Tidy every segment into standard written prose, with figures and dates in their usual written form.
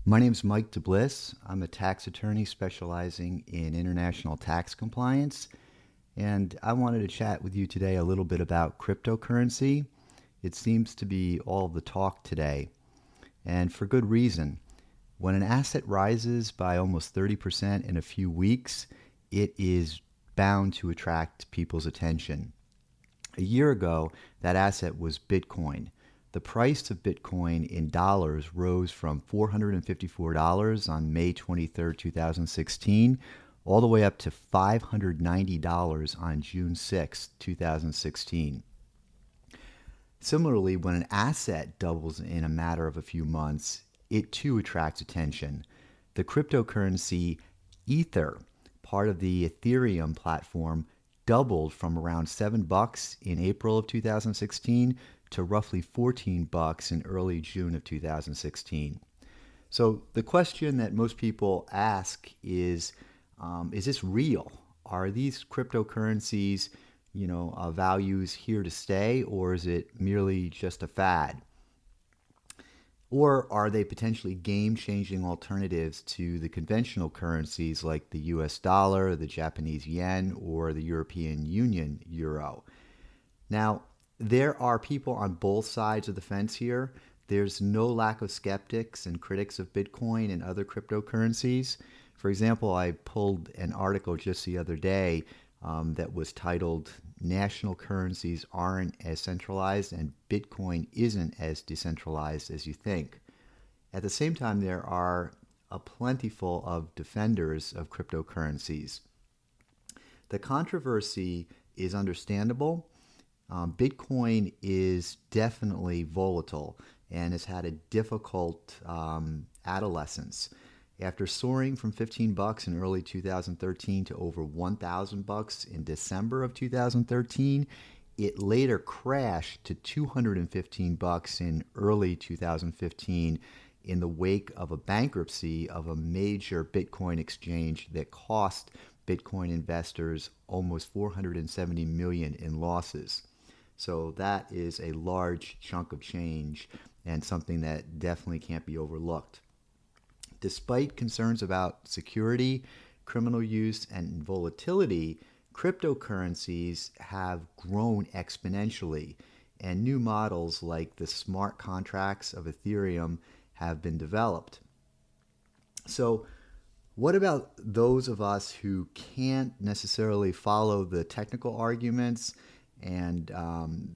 My name is Mike DeBliss. I'm a tax attorney specializing in international tax compliance, and I wanted to chat with you today a little bit about cryptocurrency. It seems to be all the talk today, and for good reason. When an asset rises by almost 30% in a few weeks, it is bound to attract people's attention. A year ago, that asset was Bitcoin. The price of Bitcoin in dollars rose from $454 on May 23rd, 2016, all the way up to $590 on June 6, 2016. Similarly, when an asset doubles in a matter of a few months, it too attracts attention. The cryptocurrency Ether, part of the Ethereum platform, doubled from around $7 in April of 2016 to roughly $14 in early June of 2016. So the question that most people ask is this real? Are these cryptocurrencies, values here to stay, or is it merely just a fad? Or are they potentially game-changing alternatives to the conventional currencies like the US dollar, the Japanese yen, or the European Union euro? Now, there are people on both sides of the fence here. There's no lack of skeptics and critics of Bitcoin and other cryptocurrencies. For example, I pulled an article just the other day that was titled National Currencies Aren't as Centralized and Bitcoin Isn't as Decentralized as You Think. At the same time, there are a plentiful of defenders of cryptocurrencies. The controversy is understandable. Bitcoin is definitely volatile and has had a difficult adolescence. After soaring from $15 in early 2013 to over $1,000 in December of 2013, it later crashed to $215 in early 2015 in the wake of a bankruptcy of a major Bitcoin exchange that cost Bitcoin investors almost $470 million in losses. So that is a large chunk of change and something that definitely can't be overlooked. Despite concerns about security, criminal use, and volatility, cryptocurrencies have grown exponentially, and new models like the smart contracts of Ethereum have been developed. So, what about those of us who can't necessarily follow the technical arguments and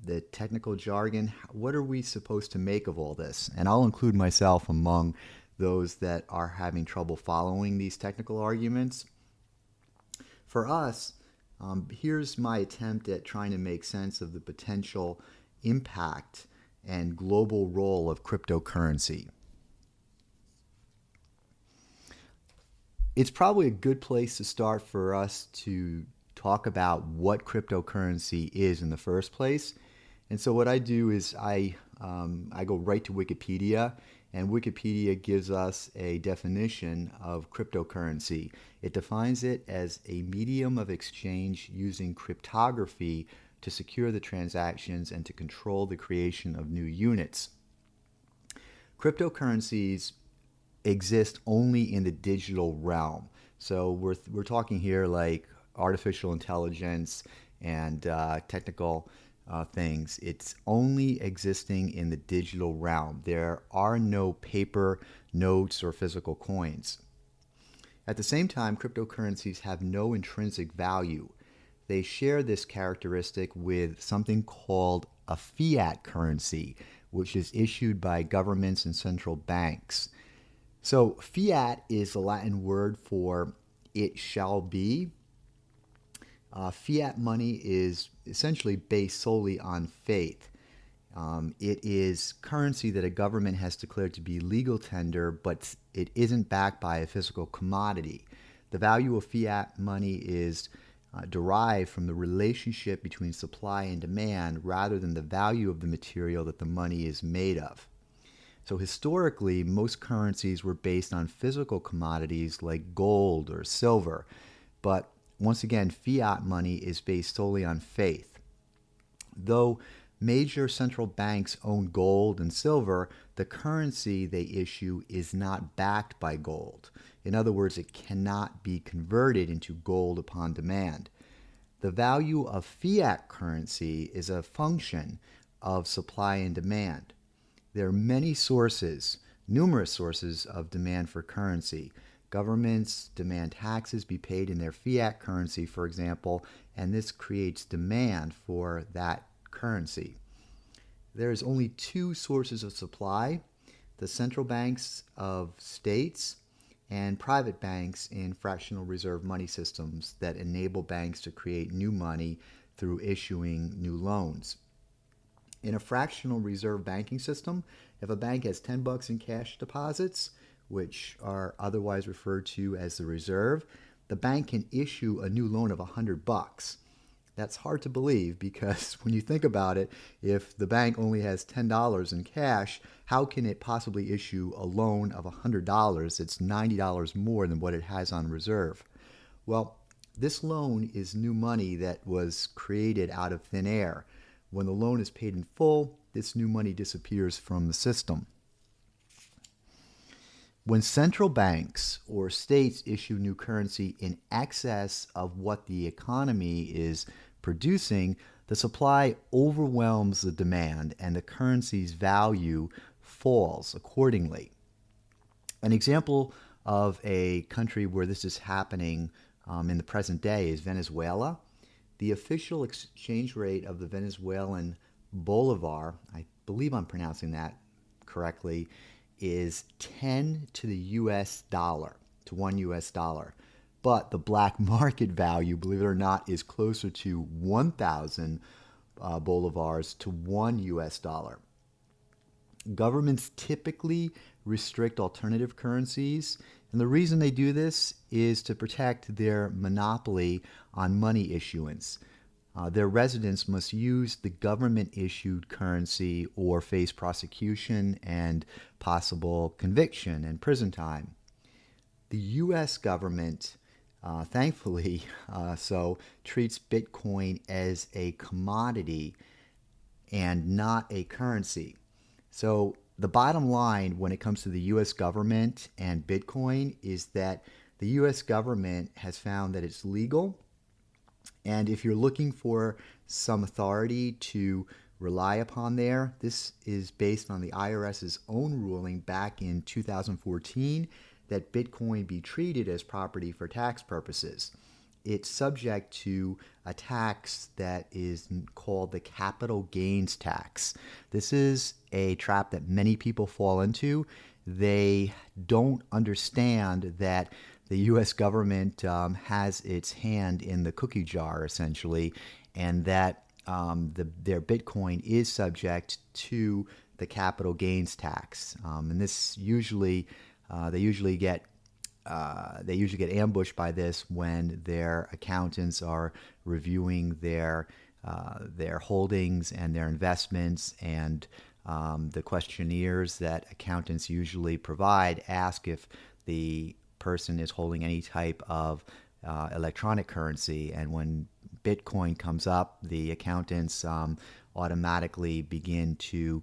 the technical jargon? What are we supposed to make of all this? And I'll include myself among those that are having trouble following these technical arguments. For us, here's my attempt at trying to make sense of the potential impact and global role of cryptocurrency. It's probably a good place to start for us to talk about what cryptocurrency is in the first place. And so what I do is I go right to Wikipedia, and Wikipedia gives us a definition of cryptocurrency. It defines it as a medium of exchange using cryptography to secure the transactions and to control the creation of new units. Cryptocurrencies exist only in the digital realm. So we're talking here like artificial intelligence and technical things. It's only existing in the digital realm. There are no paper notes or physical coins. At the same time, cryptocurrencies have no intrinsic value. They share this characteristic with something called a fiat currency, which is issued by governments and central banks. So fiat is the Latin word for it shall be. Fiat money is essentially based solely on faith. It is currency that a government has declared to be legal tender, but it isn't backed by a physical commodity. The value of fiat money is derived from the relationship between supply and demand rather than the value of the material that the money is made of. So historically, most currencies were based on physical commodities like gold or silver, but once again, fiat money is based solely on faith. Though major central banks own gold and silver, the currency they issue is not backed by gold. In other words, it cannot be converted into gold upon demand. The value of fiat currency is a function of supply and demand. There are many sources, numerous sources of demand for currency. Governments demand taxes be paid in their fiat currency, for example, and this creates demand for that currency. There is only two sources of supply: the central banks of states and private banks in fractional reserve money systems that enable banks to create new money through issuing new loans. In a fractional reserve banking system, if a bank has $10 in cash deposits, which are otherwise referred to as the reserve, the bank can issue a new loan of $100. That's hard to believe because when you think about it, if the bank only has $10 in cash, how can it possibly issue a loan of $100? It's $90 more than what it has on reserve. Well, this loan is new money that was created out of thin air. When the loan is paid in full, this new money disappears from the system. When central banks or states issue new currency in excess of what the economy is producing, the supply overwhelms the demand and the currency's value falls accordingly. An example of a country where this is happening in the present day is Venezuela. The official exchange rate of the Venezuelan bolivar, I believe I'm pronouncing that correctly, is 10 to the US dollar, to $1. But the black market value, believe it or not, is closer to 1,000 bolivars to $1. Governments typically restrict alternative currencies, and the reason they do this is to protect their monopoly on money issuance. Their residents must use the government-issued currency or face prosecution and possible conviction and prison time. The U.S. government, thankfully, treats Bitcoin as a commodity and not a currency. So the bottom line when it comes to the U.S. government and Bitcoin is that the U.S. government has found that it's legal. And if you're looking for some authority to rely upon there, this is based on the IRS's own ruling back in 2014 that Bitcoin be treated as property for tax purposes. It's subject to a tax that is called the capital gains tax. This is a trap that many people fall into. They don't understand that the U.S. government has its hand in the cookie jar, essentially, and that their Bitcoin is subject to the capital gains tax. And this usually they usually get ambushed by this when their accountants are reviewing their holdings and their investments, and the questionnaires that accountants usually provide ask if the person is holding any type of electronic currency. And when Bitcoin comes up, the accountants automatically begin to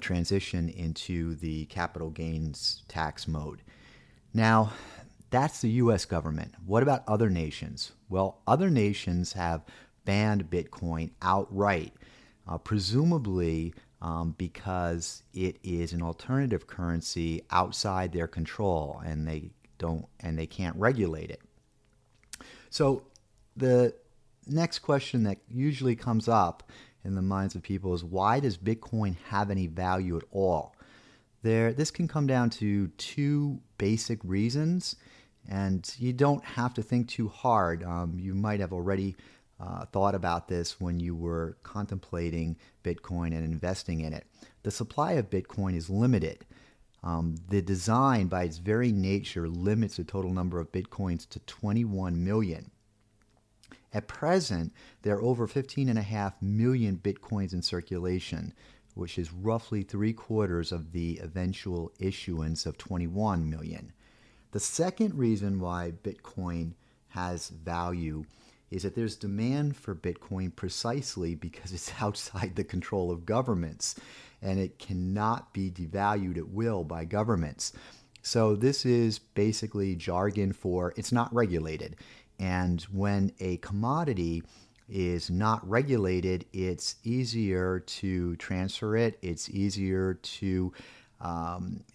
transition into the capital gains tax mode. Now, that's the U.S. government. What about other nations? Well, other nations have banned Bitcoin outright, presumably because it is an alternative currency outside their control, and they can't regulate it. So the next question that usually comes up in the minds of people is, why does Bitcoin have any value at all? This can come down to two basic reasons, and you don't have to think too hard. You might have already thought about this when you were contemplating Bitcoin and investing in it. The supply of Bitcoin is limited. The design, by its very nature, limits the total number of Bitcoins to 21 million. At present, there are over 15.5 million Bitcoins in circulation, which is roughly 3/4 of the eventual issuance of 21 million. The second reason why Bitcoin has value is that there's demand for Bitcoin precisely because it's outside the control of governments and it cannot be devalued at will by governments. So this is basically jargon for it's not regulated. And when a commodity is not regulated, it's easier to transfer it. It's easier to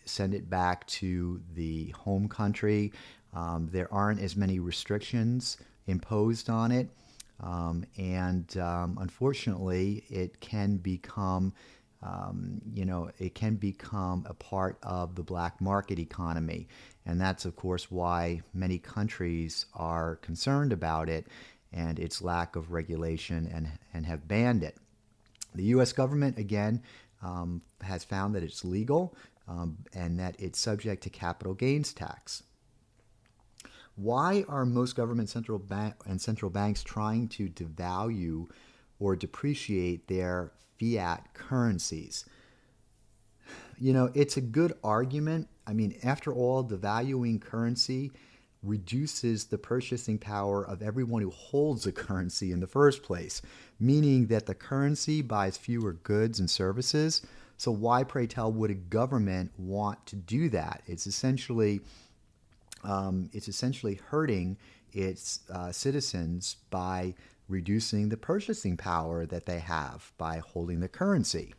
send it back to the home country. There aren't as many restrictions imposed on it. Unfortunately, it can become it can become a part of the black market economy. And that's, of course, why many countries are concerned about it and its lack of regulation and have banned it. The U.S. government, again, has found that it's legal and that it's subject to capital gains tax. Why are most government central banks trying to devalue or depreciate their fiat currencies? It's a good argument. I mean, after all, devaluing currency reduces the purchasing power of everyone who holds a currency in the first place, meaning that the currency buys fewer goods and services. So why, pray tell, would a government want to do that? It's essentially hurting its citizens by reducing the purchasing power that they have by holding the currency.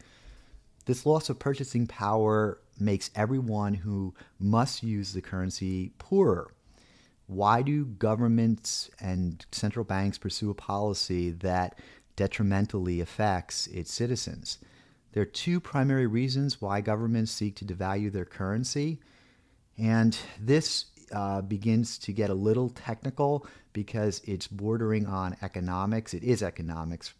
This loss of purchasing power makes everyone who must use the currency poorer. Why do governments and central banks pursue a policy that detrimentally affects its citizens? There are two primary reasons why governments seek to devalue their currency, and this begins to get a little technical because it's bordering on economics. It is economics.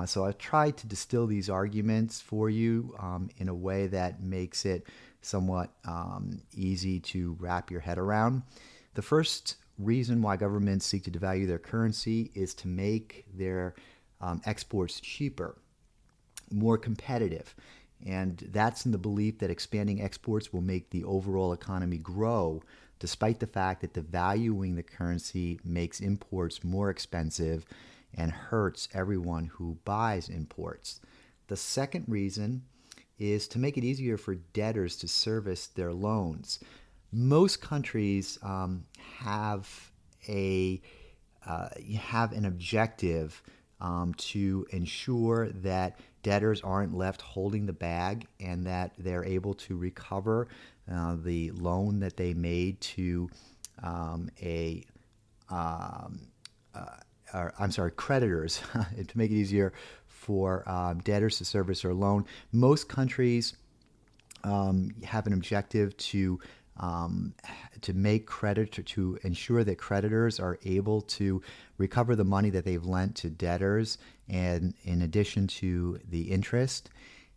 So I've tried to distill these arguments for you in a way that makes it somewhat easy to wrap your head around. The first reason why governments seek to devalue their currency is to make their exports cheaper, more competitive. And that's in the belief that expanding exports will make the overall economy grow, despite the fact that devaluing the currency makes imports more expensive and hurts everyone who buys imports. The second reason is to make it easier for debtors to service their loans. Most countries have an objective to ensure that debtors aren't left holding the bag and that they're able to recover the loan that they made to creditors to make it easier for debtors to service their loan. Most countries have an objective to ensure that creditors are able to recover the money that they've lent to debtors, and in addition to the interest.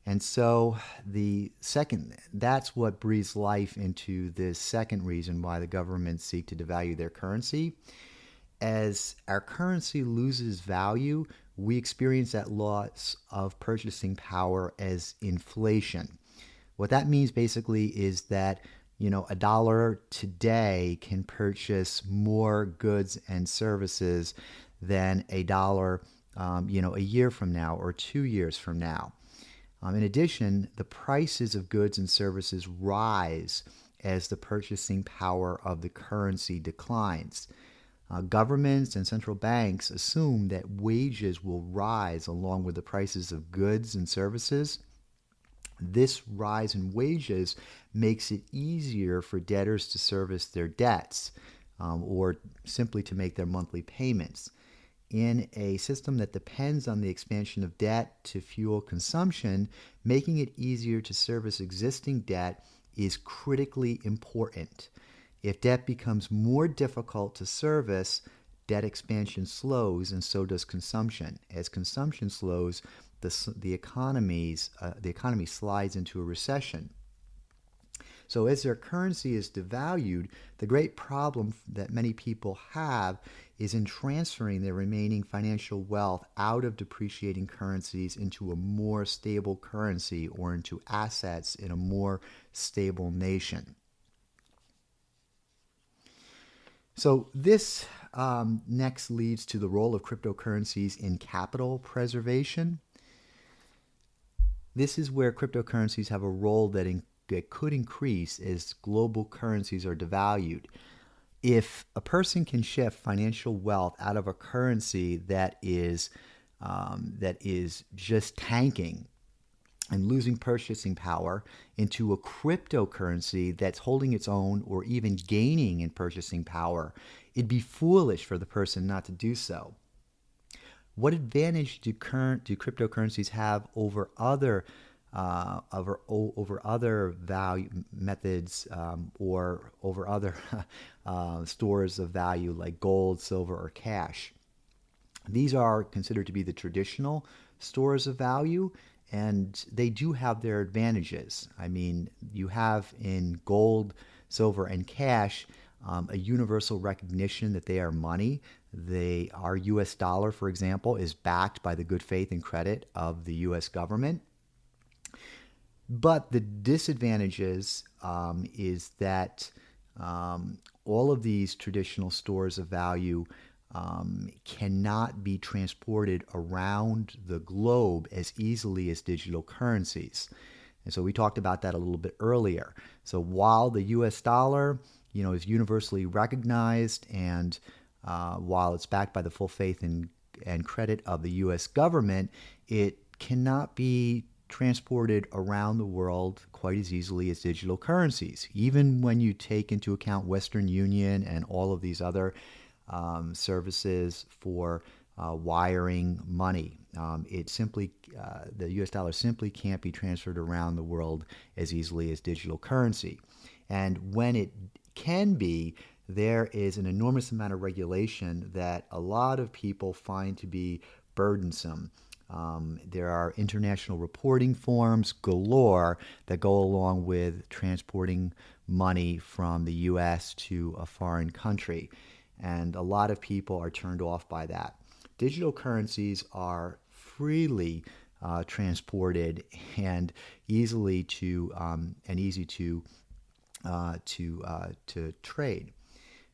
And so that's what breathes life into the second reason why the governments seek to devalue their currency. As our currency loses value, we experience that loss of purchasing power as inflation. What that means basically is that a dollar today can purchase more goods and services than a dollar, a year from now or 2 years from now. In addition, the prices of goods and services rise as the purchasing power of the currency declines. Governments and central banks assume that wages will rise along with the prices of goods and services. This rise in wages makes it easier for debtors to service their debts or simply to make their monthly payments. In a system that depends on the expansion of debt to fuel consumption, making it easier to service existing debt is critically important. If debt becomes more difficult to service, debt expansion slows, and so does consumption. As consumption slows, the economy slides into a recession. So as their currency is devalued, the great problem that many people have is in transferring their remaining financial wealth out of depreciating currencies into a more stable currency or into assets in a more stable nation. So this next leads to the role of cryptocurrencies in capital preservation. This is where cryptocurrencies have a role that could increase as global currencies are devalued. If a person can shift financial wealth out of a currency that is just tanking and losing purchasing power into a cryptocurrency that's holding its own or even gaining in purchasing power, it'd be foolish for the person not to do so. What advantage do cryptocurrencies have over other value methods, or over other stores of value like gold, silver, or cash? These are considered to be the traditional stores of value, and they do have their advantages. I mean, you have in gold, silver, and cash a universal recognition that they are money. Our US dollar, for example, is backed by the good faith and credit of the US government. But the disadvantages is that all of these traditional stores of value cannot be transported around the globe as easily as digital currencies. And so we talked about that a little bit earlier. So while the US dollar, is universally recognized, and while it's backed by the full faith and credit of the US government, it cannot be transported around the world quite as easily as digital currencies. Even when you take into account Western Union and all of these other services for wiring money, the US dollar simply can't be transferred around the world as easily as digital currency. And when it can be, there is an enormous amount of regulation that a lot of people find to be burdensome. There are international reporting forms galore that go along with transporting money from the US to a foreign country. And a lot of people are turned off by that. Digital currencies are freely transported and easy to trade.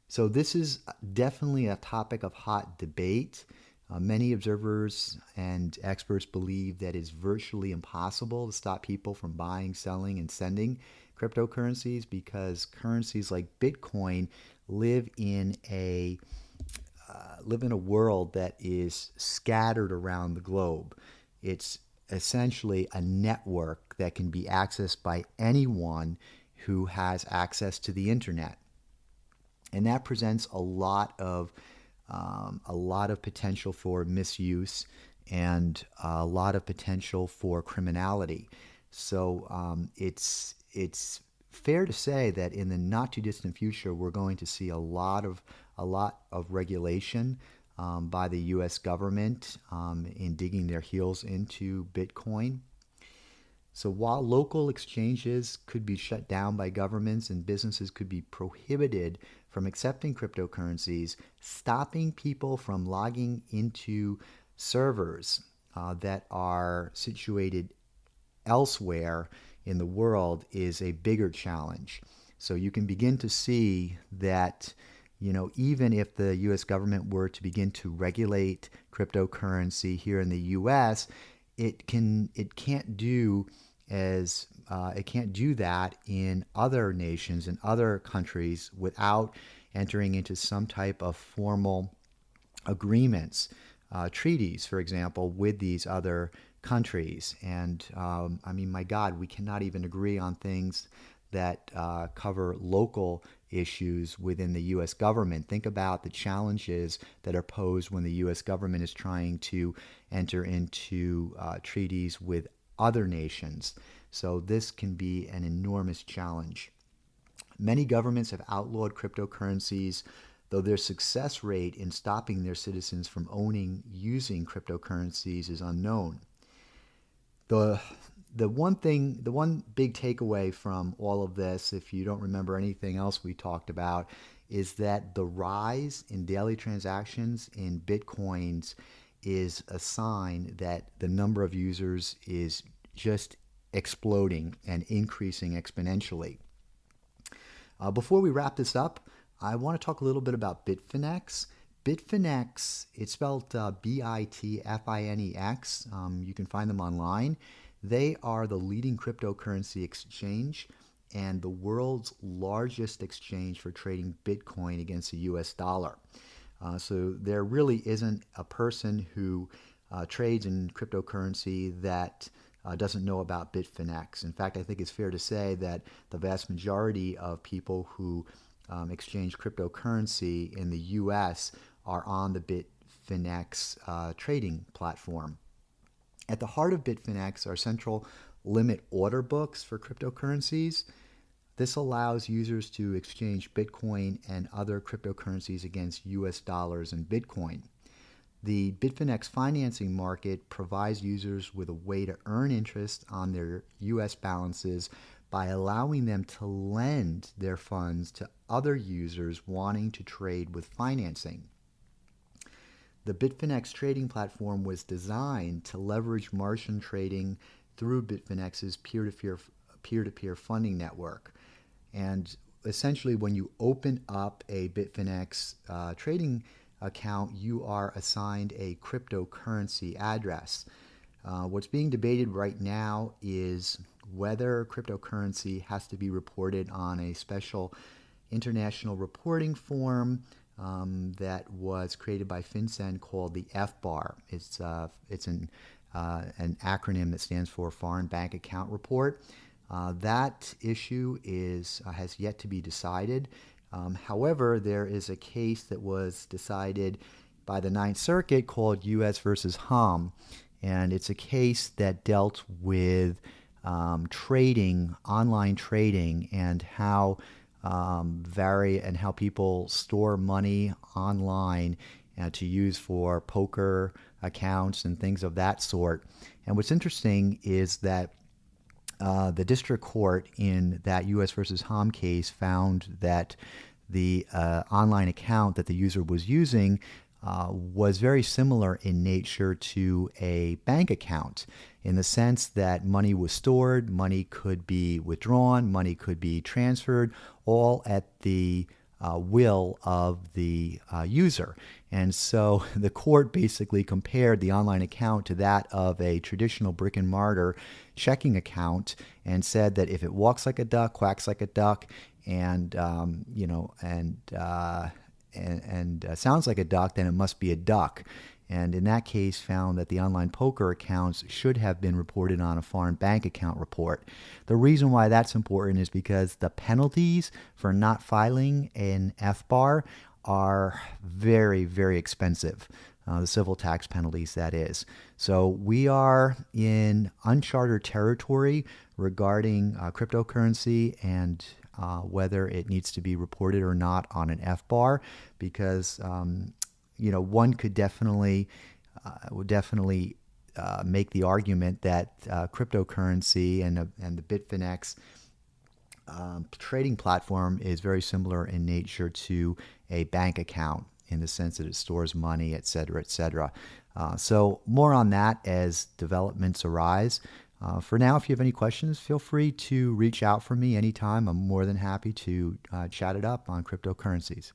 So this is definitely a topic of hot debate. Many observers and experts believe that it's virtually impossible to stop people from buying, selling, and sending cryptocurrencies, because currencies like Bitcoin live in a world that is scattered around the globe. It's essentially a network that can be accessed by anyone who has access to the internet, and that presents a lot of potential for misuse and a lot of potential for criminality. So it's fair to say that in the not too distant future, we're going to see a lot of regulation by the U.S. government in digging their heels into Bitcoin. So while local exchanges could be shut down by governments and businesses could be prohibited from accepting cryptocurrencies, stopping people from logging into servers that are situated elsewhere in the world is a bigger challenge. So you can begin to see that, even if the U.S. government were to begin to regulate cryptocurrency here in the U.S., it can't do that in other nations and other countries without entering into some type of formal agreements, treaties, for example, with these other countries. And my God, we cannot even agree on things that cover local issues within the U.S. government. Think about the challenges that are posed when the U.S. government is trying to enter into treaties with other nations. So this can be an enormous challenge. Many governments have outlawed cryptocurrencies, though their success rate in stopping their citizens from using cryptocurrencies is unknown. The one big takeaway from all of this, if you don't remember anything else we talked about, is that the rise in daily transactions in Bitcoins is a sign that the number of users is just exploding and increasing exponentially. Before we wrap this up, I want to talk a little bit about Bitfinex. Bitfinex, it's spelled Bitfinex. You can find them online. They are the leading cryptocurrency exchange and the world's largest exchange for trading Bitcoin against the US dollar. So there really isn't a person who trades in cryptocurrency that doesn't know about Bitfinex. In fact, I think it's fair to say that the vast majority of people who exchange cryptocurrency in the US are on the Bitfinex trading platform. At the heart of Bitfinex are central limit order books for cryptocurrencies. This allows users to exchange Bitcoin and other cryptocurrencies against US dollars and Bitcoin. The Bitfinex financing market provides users with a way to earn interest on their US balances by allowing them to lend their funds to other users wanting to trade with financing. The Bitfinex trading platform was designed to leverage margin trading through Bitfinex's peer-to-peer funding network. And essentially, when you open up a Bitfinex trading account, you are assigned a cryptocurrency address. What's being debated right now is whether cryptocurrency has to be reported on a special international reporting form that was created by FinCEN called the FBAR. It's an acronym that stands for Foreign Bank Account Report. That issue has yet to be decided. However, there is a case that was decided by the Ninth Circuit called U.S. versus Hom, and it's a case that dealt with online trading, and how how people store money online to use for poker accounts and things of that sort. And what's interesting is that the district court in that U.S. versus Hom case found that the online account that the user was using was very similar in nature to a bank account, in the sense that money was stored, money could be withdrawn, money could be transferred, all at the will of the user. And so the court basically compared the online account to that of a traditional brick and mortar checking account, and said that if it walks like a duck, quacks like a duck, and sounds like a duck, then it must be a duck. And in that case found that the online poker accounts should have been reported on a foreign bank account report. The reason why that's important is because the penalties for not filing an FBAR are very, very expensive. The civil tax penalties, that is. So we are in uncharted territory regarding cryptocurrency and whether it needs to be reported or not on an FBAR, because one could definitely make the argument that cryptocurrency and the Bitfinex trading platform is very similar in nature to a bank account, in the sense that it stores money, et cetera, et cetera. So more on that as developments arise. For now, if you have any questions, feel free to reach out for me anytime. I'm more than happy to chat it up on cryptocurrencies.